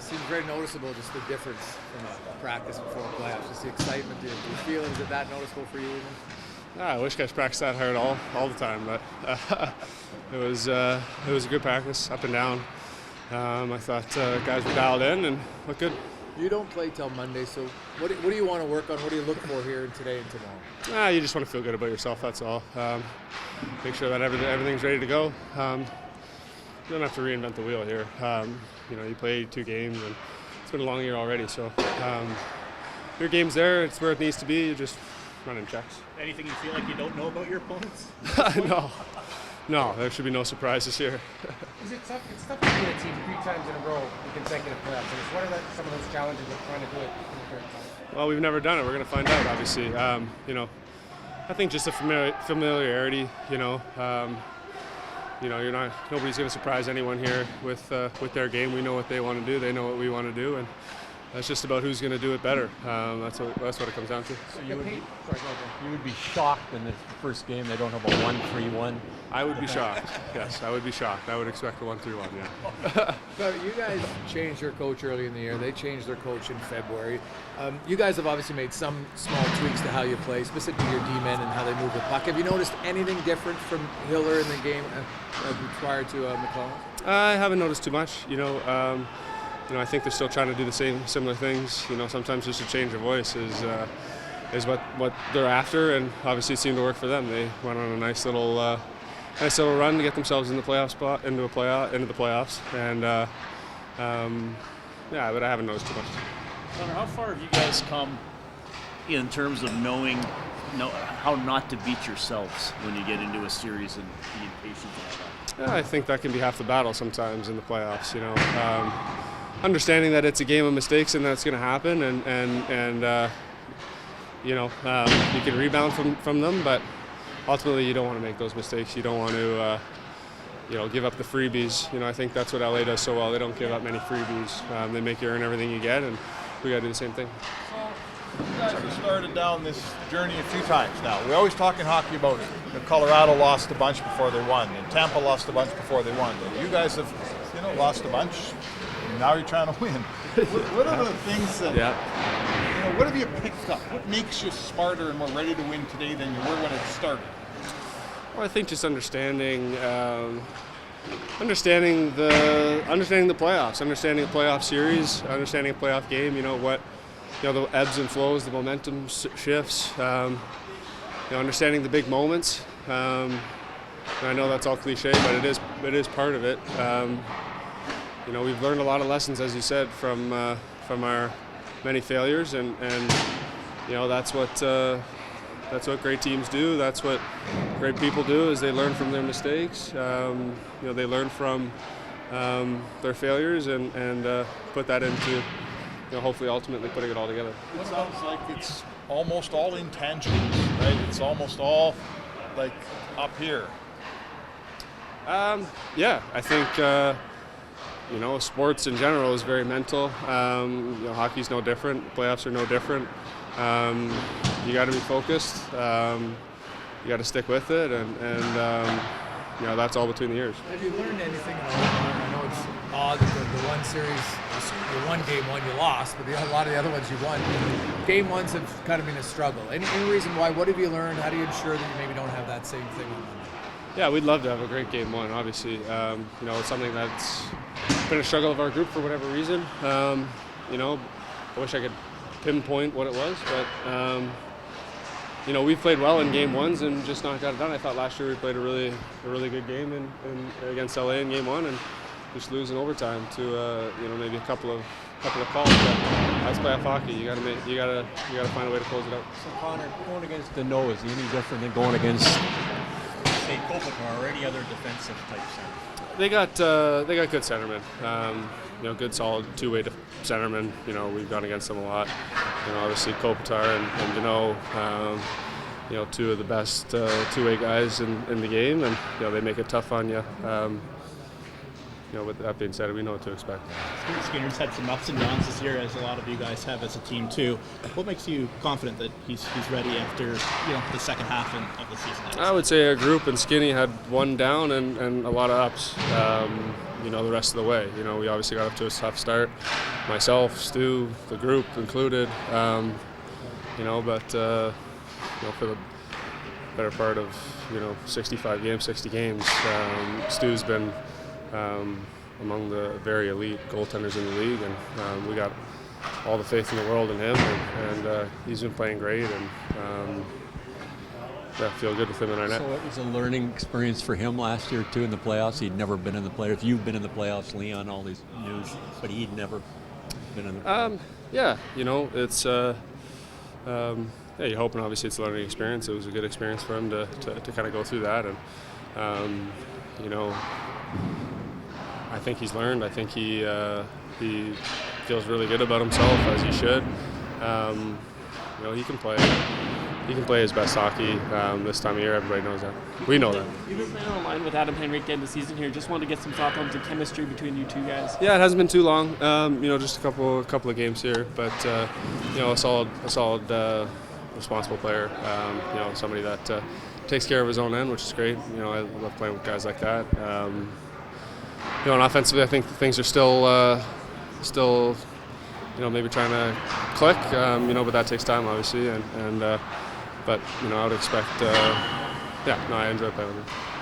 seems very noticeable, just the difference from a practice before a playoffs, just the excitement. Do you feel, is it that noticeable for you even? I wish guys practiced that hard all the time, but it was a good practice, up and down. I thought guys were dialed in and looked good. You don't play till Monday, so what do you want to work on? What do you look for here today and tomorrow? You just want to feel good about yourself, that's all. Make sure that everything's ready to go. You don't have to reinvent the wheel here. You play 82 games, and it's been a long year already, so your game's there, it's where it needs to be, you just running checks. Anything you feel like you don't know about your opponents? No, there should be no surprises here. Is it tough? It's tough to beat a team 3 times in a row in consecutive playoffs. And what are some of those challenges of trying to do it in the current time? Well, we've never done it. We're going to find out, obviously. I think just a familiarity. Nobody's going to surprise anyone here with their game. We know what they want to do. They know what we want to do, and that's just about who's going to do it better. That's what it comes down to. So you would be shocked in the first game they don't have a 1-3-1. I would be shocked. Yes, I would be shocked. I would expect a 1-3-1. Yeah. So you guys changed your coach early in the year. They changed their coach in February. You guys have obviously made some small tweaks to how you play, specifically your D-men and how they move the puck. Have you noticed anything different from Hiller in the game prior to McClellan? I haven't noticed too much. I think they're still trying to do the similar things. Sometimes just a change of voice is what they're after, and obviously it seemed to work for them. They went on a nice little run to get themselves in the playoff spot, into the playoffs, and but I haven't noticed too much. Connor, how far have you guys come in terms of knowing how not to beat yourselves when you get into a series and being patient and all that? I think that can be half the battle sometimes in the playoffs. Understanding that it's a game of mistakes and that's going to happen, and you can rebound from them, but ultimately you don't want to make those mistakes. You don't want to give up the freebies. I think that's what LA does so well. They don't give up many freebies. They make you earn everything you get, and we got to do the same thing. So you guys have started down this journey a few times now. We always talk in hockey about Colorado lost a bunch before they won, and Tampa lost a bunch before they won. You guys have lost a bunch. Now you're trying to win. What are the things that, what have you picked up? What makes you smarter and more ready to win today than you were when it started? Well, I think just understanding the playoffs, understanding the playoff series, understanding a playoff game. The ebbs and flows, the momentum shifts. Understanding the big moments. I know that's all cliche, but it is part of it. We've learned a lot of lessons, as you said, from our many failures, and that's what great teams do. That's what great people do, is they learn from their mistakes. They learn from their failures and put that into hopefully ultimately putting it all together. It sounds like it's almost all intangibles, right? It's almost all like up here. I think. Sports in general is very mental. Hockey's no different. Playoffs are no different. You got to be focused. You got to stick with it, and that's all between the ears. Have you learned anything at all? I know it's odd that the one series, you won game one, you lost, but a lot of the other ones you won. Game ones have kind of been a struggle. Any reason why? What have you learned? How do you ensure that you maybe don't have that same thing on Monday? Yeah, we'd love to have a great game one, obviously. It's something that's been a struggle of our group for whatever reason. I wish I could pinpoint what it was, but we've played well in game ones and just not got it done. I thought last year we played a really good game in against LA in game one, and just lose in overtime to maybe a couple of calls. But that's playoff hockey. You gotta find a way to close it out. So Connor, going against the no is any different than going against, say, Kopitar or any other defensive type center? They got good centermen. Good solid two-way centermen. We've gone against them a lot. Obviously Kopitar and Deneau, two of the best two-way guys in the game, and they make it tough on you. with that being said, we know what to expect. Skinner's had some ups and downs this year, as a lot of you guys have as a team too. What makes you confident that he's ready after the second half of the season? I would say our group and Skinny had one down and a lot of ups. The rest of the way. We obviously got up to a tough start. Myself, Stu, the group included. But for the better part of 65 games, 60 games, Stu's been among the very elite goaltenders in the league, and we got all the faith in the world in him, and he's been playing great, and feel good with him in our net. So it was a learning experience for him last year too in the playoffs. He'd never been in the playoffs. You've been in the playoffs, Leon, all these news, but he'd never been in the playoffs. It's you're hoping obviously it's a learning experience. It was a good experience for him to kind of go through that, and I think he's learned. I think he feels really good about himself, as he should. He can play. He can play his best hockey this time of year. Everybody knows that. We know that. You've been playing online with Adam Henrique in the season here. Just wanted to get some thoughts on the chemistry between you two guys. Yeah, it hasn't been too long. Just a couple of games here, but a solid, responsible player. Somebody that takes care of his own end, which is great. I love playing with guys like that. And offensively, I think things are still. Maybe trying to click, but that takes time, obviously, but I would expect, I enjoy playing with him.